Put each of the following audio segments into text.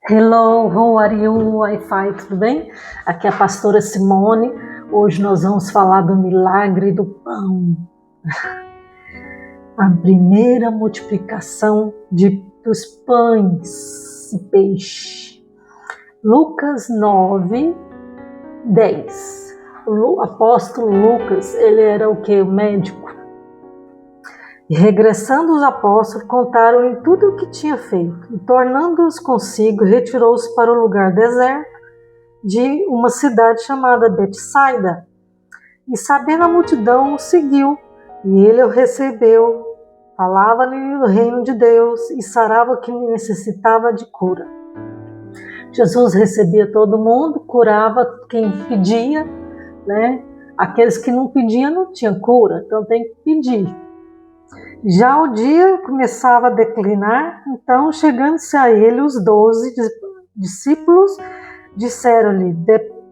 Hello, how are you? Wi-Fi, tudo bem? Aqui é a pastora Simone. Hoje nós vamos falar do milagre do pão. A primeira multiplicação dos pães e peixe. Lucas 9, 10. O apóstolo Lucas, ele era o que? O médico. E regressando os apóstolos, contaram-lhe tudo o que tinha feito. E tornando-os consigo, retirou-se para o lugar deserto de uma cidade chamada Betsaida. E sabendo a multidão, o seguiu. E ele o recebeu, falava-lhe do reino de Deus e sarava quem necessitava de cura. Jesus recebia todo mundo, curava quem pedia, né? Aqueles que não pediam não tinham cura, então tem que pedir. Já o dia começava a declinar, então chegando-se a ele os 12 discípulos, disseram-lhe: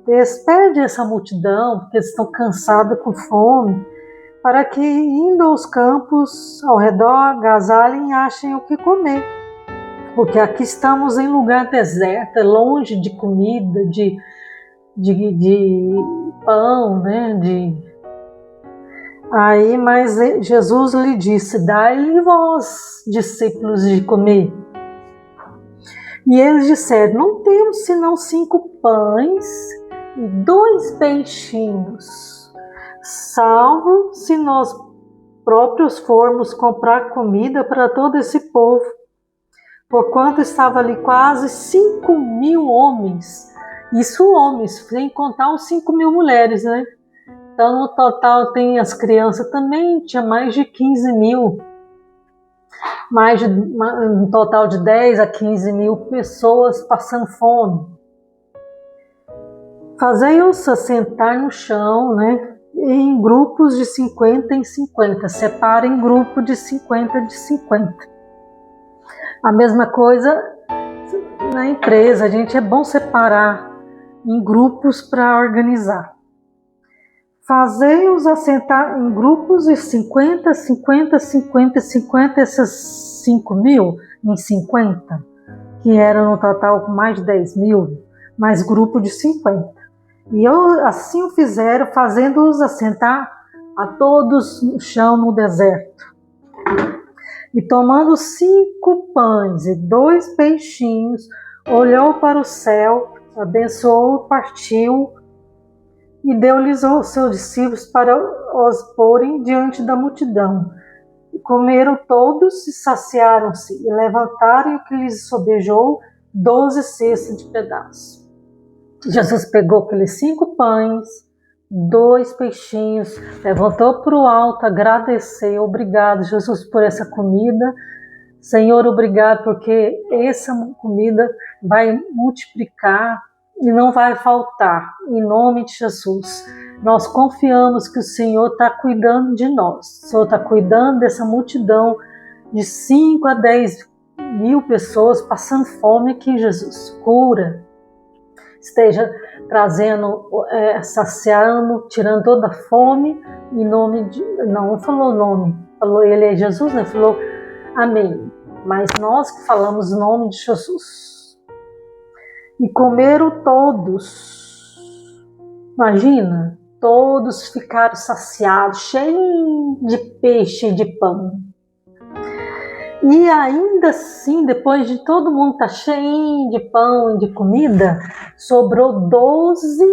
despede essa multidão, porque eles estão cansados com fome, para que indo aos campos ao redor agasalhem e achem o que comer. Porque aqui estamos em lugar deserto, é longe de comida, de pão, né? Aí, mas Jesus lhe disse: dai-lhe vós, discípulos, de comer. E eles disseram: não temos senão 5 pães e 2 peixinhos, salvo se nós próprios formos comprar comida para todo esse povo. Porquanto estava ali quase 5.000 homens, isso homens, sem contar os 5.000 mulheres, né? Então, no total, tem as crianças também, tinha mais de 15.000. Um total de 10 a 15.000 pessoas passando fome. Fazei-os assentar no chão, né? Em grupos de 50 em 50. Separem grupo de 50 de 50. A mesma coisa na empresa. A gente é bom separar em grupos para organizar. Fazei-os assentar em grupos de 50, 50, 50, 50, essas 5.000 em 50, que eram no total mais de 10.000, mais grupo de 50. E assim o fizeram, fazendo-os assentar a todos no chão no deserto. E tomando 5 pães e 2 peixinhos, olhou para o céu, abençoou, partiu, e deu-lhes aos seus discípulos para os porem diante da multidão. E comeram todos e saciaram-se, e levantaram o que lhes sobejou 12 cestos de pedaços. Jesus pegou aqueles 5 pães, 2 peixinhos, levantou para o alto, agradeceu. Obrigado, Jesus, por essa comida. Senhor, obrigado, porque essa comida vai multiplicar e não vai faltar, em nome de Jesus. Nós confiamos que o Senhor está cuidando de nós. O Senhor está cuidando dessa multidão de 5 a 10.000 pessoas passando fome aqui, Jesus. Cura. Esteja trazendo, saciando, tirando toda a fome, em nome de... Não falou o nome, falou ele é Jesus, né? Falou amém. Mas nós que falamos o nome de Jesus. E comeram todos. Imagina, todos ficaram saciados, cheios de peixe e de pão. E ainda assim, depois de todo mundo estar cheio de pão e de comida, sobrou 12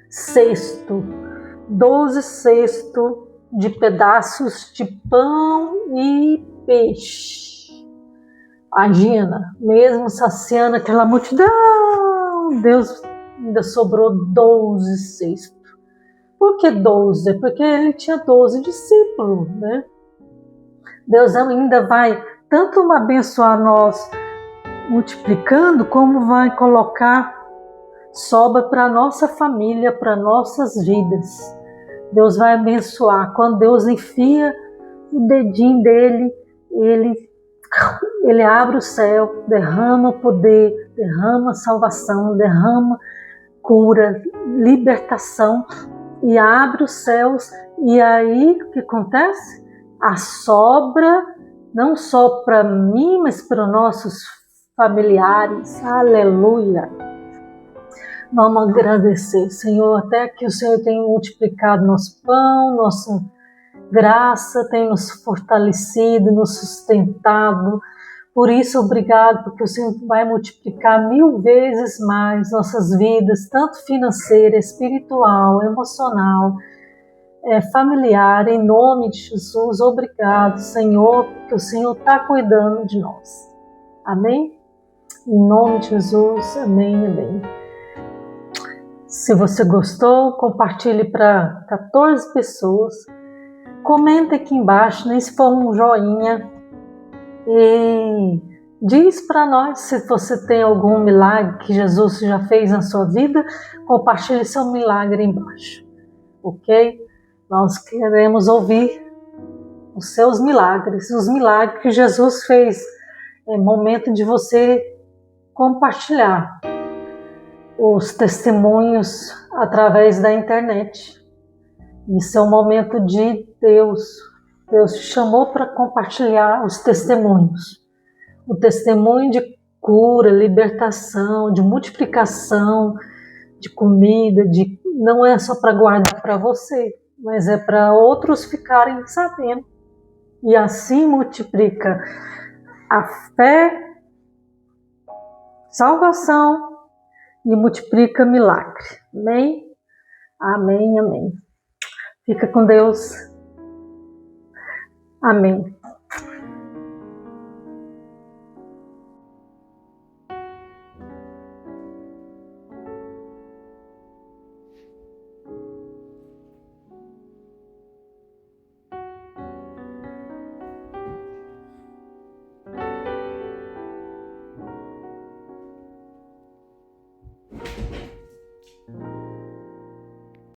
cestos. 12 cestos de pedaços de pão e peixe. Imagina, mesmo saciando aquela multidão, Deus ainda sobrou 12 cestos. Por que 12? Porque ele tinha 12 discípulos, né? Deus ainda vai tanto abençoar nós multiplicando, como vai colocar sobra para a nossa família, para nossas vidas. Deus vai abençoar. Quando Deus enfia o dedinho dele, ele abre o céu, derrama poder, derrama salvação, derrama cura, libertação, e abre os céus. E aí o que acontece? A sobra não só para mim, mas para os nossos familiares. Aleluia! Vamos agradecer, Senhor, até que o Senhor tenha multiplicado nosso pão, nossa graça, tem nos fortalecido, nos sustentado. Por isso, obrigado, porque o Senhor vai multiplicar 1000 vezes mais nossas vidas, tanto financeira, espiritual, emocional, familiar, em nome de Jesus. Obrigado, Senhor, porque o Senhor está cuidando de nós. Amém? Em nome de Jesus, amém, amém. Se você gostou, compartilhe para 14 pessoas. Comenta aqui embaixo, nem se for um joinha. E diz para nós se você tem algum milagre que Jesus já fez na sua vida. Compartilhe seu milagre embaixo, ok? Nós queremos ouvir os seus milagres, os milagres que Jesus fez. É momento de você compartilhar os testemunhos através da internet. Isso é um momento de Deus. Deus te chamou para compartilhar os testemunhos. O testemunho de cura, libertação, de multiplicação, de comida, não é só para guardar para você, mas é para outros ficarem sabendo. E assim multiplica a fé, salvação e multiplica milagre. Amém? Amém, amém. Fica com Deus. Amém.